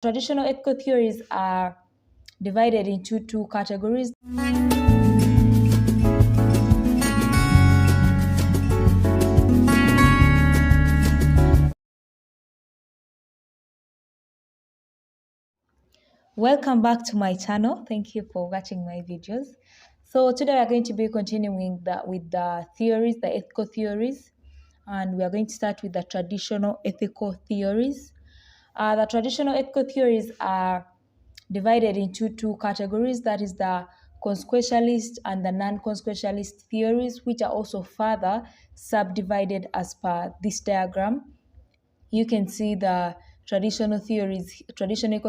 Traditional ethical theories are divided into two categories. Welcome back to my channel. Thank you for watching my videos. So today we are going to be continuing with the theories, the ethical theories, and we are going to start with the traditional ethical theories. The traditional ethical theories are divided into two categories, that is the consequentialist and the non-consequentialist theories, which are also further subdivided as per this diagram. You can see the traditional theories, traditional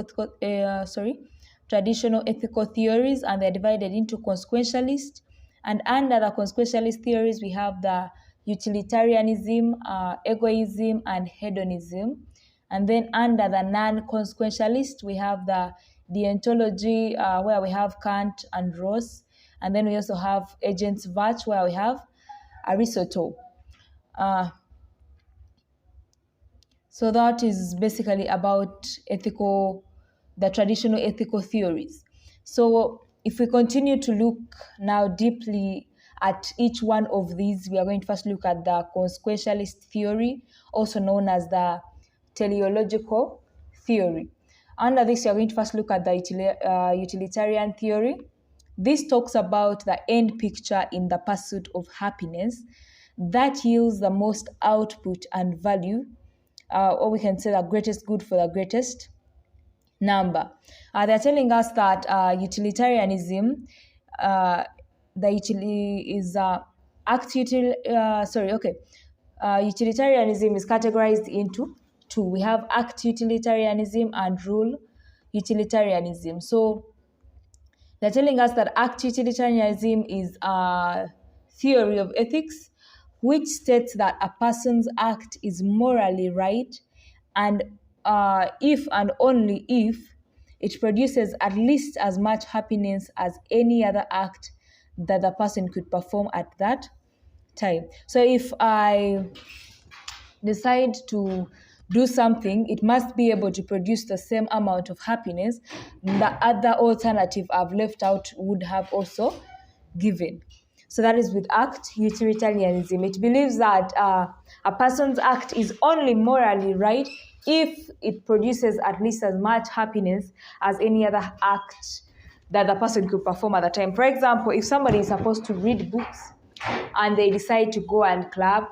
ethical theories, and they're divided into consequentialist. And under the consequentialist theories, we have the utilitarianism, egoism, and hedonism. And then under the non-consequentialist, we have the deontology, where we have Kant and Ross. And then we also have agents virtue, where we have Aristotle. So that is basically about the traditional ethical theories. So if we continue to look now deeply at each one of these, we are going to first look at the consequentialist theory, also known as the teleological theory. Under this, we are going to first look at the utilitarian theory. This talks about the end picture in the pursuit of happiness that yields the most output and value, or we can say the greatest good for the greatest number. They're telling us that utilitarianism, utilitarianism is categorized into two. We have act utilitarianism and rule utilitarianism. So they're telling us that act utilitarianism is a theory of ethics which states that a person's act is morally right, and if and only if it produces at least as much happiness as any other act that the person could perform at that time. So if I decide to do something, it must be able to produce the same amount of happiness the other alternative I've left out would have also given. So that is with act utilitarianism. It believes that a person's act is only morally right if it produces at least as much happiness as any other act that the person could perform at the time. For example, if somebody is supposed to read books and they decide to go and club,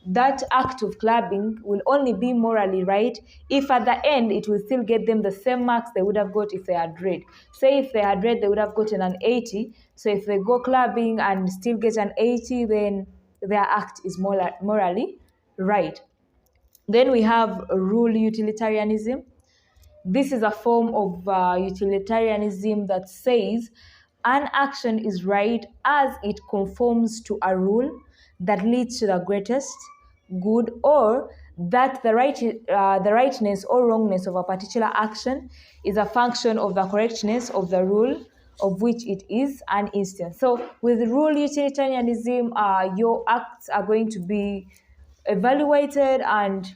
that act of clubbing will only be morally right if at the end it will still get them the same marks they would have got if they had read. Say if they had read, they would have gotten an 80. So if they go clubbing and still get an 80, then their act is morally right. Then we have rule utilitarianism. This is a form of utilitarianism that says an action is right as it conforms to a rule that leads to the greatest good, or that the rightness or wrongness of a particular action is a function of the correctness of the rule of which it is an instance. So with rule utilitarianism, your acts are going to be evaluated and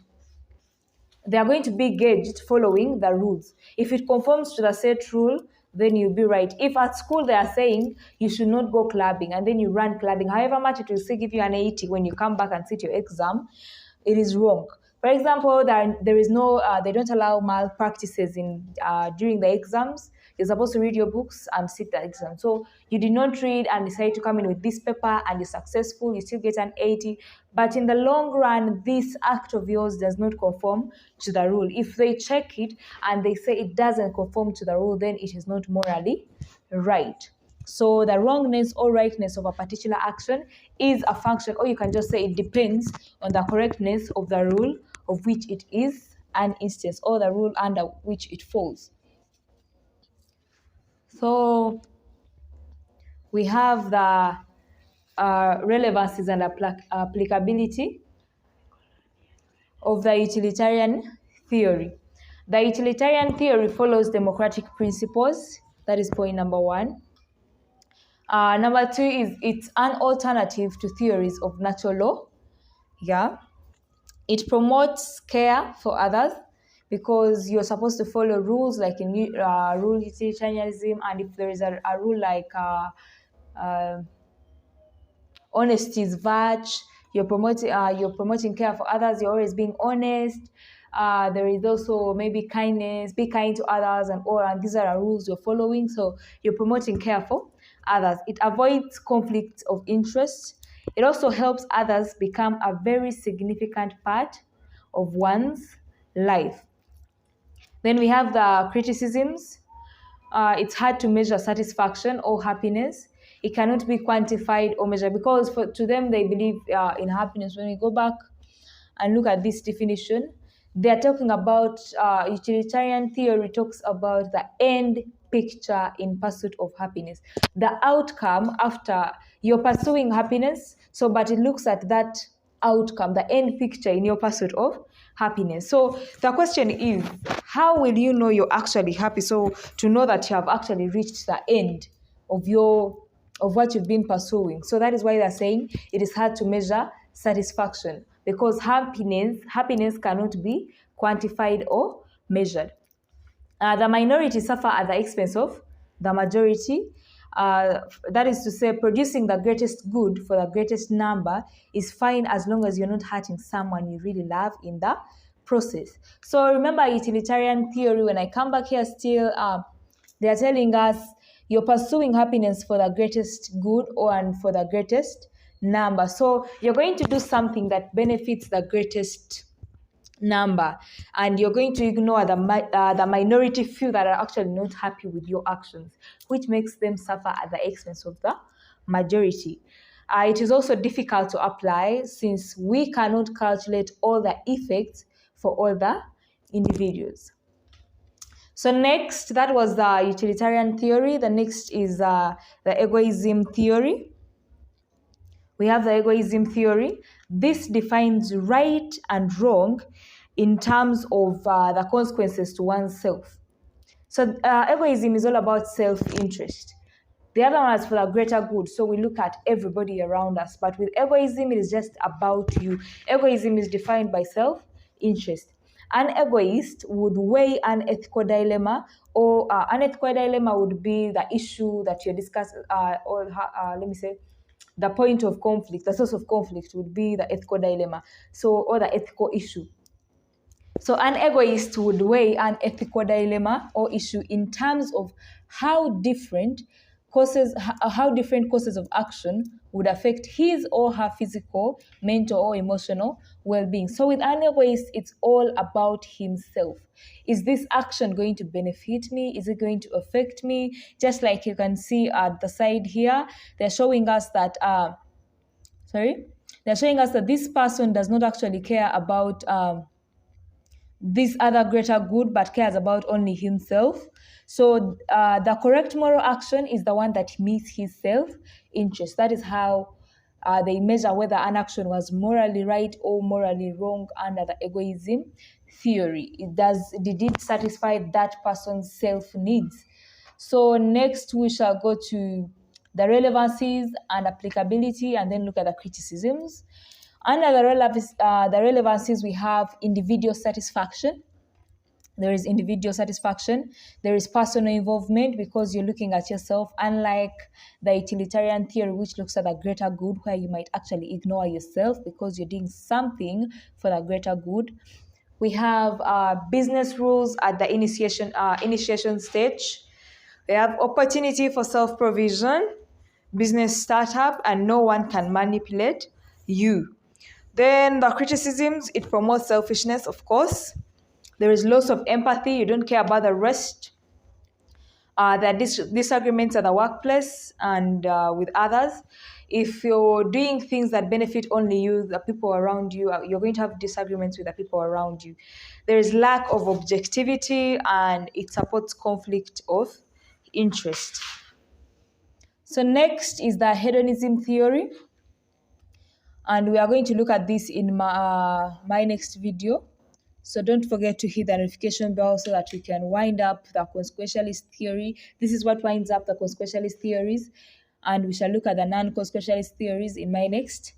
they are going to be gauged following the rules. If it conforms to the set rule, then you'll be right. If at school they are saying you should not go clubbing and then you run clubbing, however much it will still give you an 80 when you come back and sit your exam, it is wrong. For example, there is no, they don't allow malpractices during the exams. You're supposed to read your books and sit the exam. So you did not read and decide to come in with this paper and you're successful, you still get an 80. But in the long run, this act of yours does not conform to the rule. If they check it and they say it doesn't conform to the rule, then it is not morally right. So the wrongness or rightness of a particular action is a function, or you can just say it depends on the correctness of the rule of which it is an instance, or the rule under which it falls. So we have the relevancies and applicability of the utilitarian theory. The utilitarian theory follows democratic principles. That is point number one. Number two is it's an alternative to theories of natural law. Yeah. It promotes care for others, because you're supposed to follow rules like in rule utilitarianism, and if there is a rule like honesty is virtue, you're promoting care for others, you're always being honest. There is also maybe kindness, be kind to others, and these are the rules you're following. So you're promoting care for others. It avoids conflicts of interest. It also helps others become a very significant part of one's life. Then we have the criticisms. It's hard to measure satisfaction or happiness. It cannot be quantified or measured, because to them they believe in happiness. When we go back and look at this definition, they're talking about utilitarian theory talks about the end picture in pursuit of happiness, the outcome after you're pursuing happiness. So, but it looks at that outcome, the end picture in your pursuit of happiness. So the question is, how will you know you're actually happy? So to know that you have actually reached the end of what you've been pursuing. So that is why they're saying it is hard to measure satisfaction, because happiness cannot be quantified or measured. The minority suffer at the expense of the majority. That is to say, producing the greatest good for the greatest number is fine as long as you're not hurting someone you really love in the process. So remember utilitarian theory, when I come back here still, they are telling us you're pursuing happiness for the greatest good and for the greatest number. So you're going to do something that benefits the greatest number, and you're going to ignore the minority few that are actually not happy with your actions, which makes them suffer at the expense of the majority. It is also difficult to apply, since we cannot calculate all the effects for all the individuals. So next, that was the utilitarian theory. The next is the egoism theory. We have the egoism theory. This defines right and wrong in terms of the consequences to oneself. So egoism is all about self-interest. The other one is for the greater good. So we look at everybody around us. But with egoism, it is just about you. Egoism is defined by self-interest. An egoist would weigh an ethical dilemma, or an ethical dilemma would be the issue that you're discussing, let me say, the point of conflict, the source of conflict would be the ethical dilemma, or the ethical issue. So an egoist would weigh an ethical dilemma or issue in terms of how different courses of action would affect his or her physical, mental, or emotional well-being. So with an egoist, it's all about himself. Is this action going to benefit me? Is it going to affect me? Just like you can see at the side here, they're showing us that this person does not actually care about this other greater good, but cares about only himself. So the correct moral action is the one that meets his self-interest. That is how they measure whether an action was morally right or morally wrong under the egoism theory. Did it satisfy that person's self-needs? So next we shall go to the relevancies and applicability, and then look at the criticisms. Under the relevancies, we have individual satisfaction. There is individual satisfaction. There is personal involvement, because you're looking at yourself, unlike the utilitarian theory, which looks at the greater good, where you might actually ignore yourself because you're doing something for the greater good. We have business rules at the initiation stage. We have opportunity for self-provision, business startup, and no one can manipulate you. Then the criticisms, it promotes selfishness, of course. There is loss of empathy. You don't care about the rest. There are disagreements at the workplace and with others. If you're doing things that benefit only you, the people around you, you're going to have disagreements with the people around you. There is lack of objectivity, and it supports conflict of interest. So next is the hedonism theory. And we are going to look at this in my next video. So don't forget to hit the notification bell so that we can wind up the consequentialist theory. This is what winds up the consequentialist theories. And we shall look at the non-consequentialist theories in my next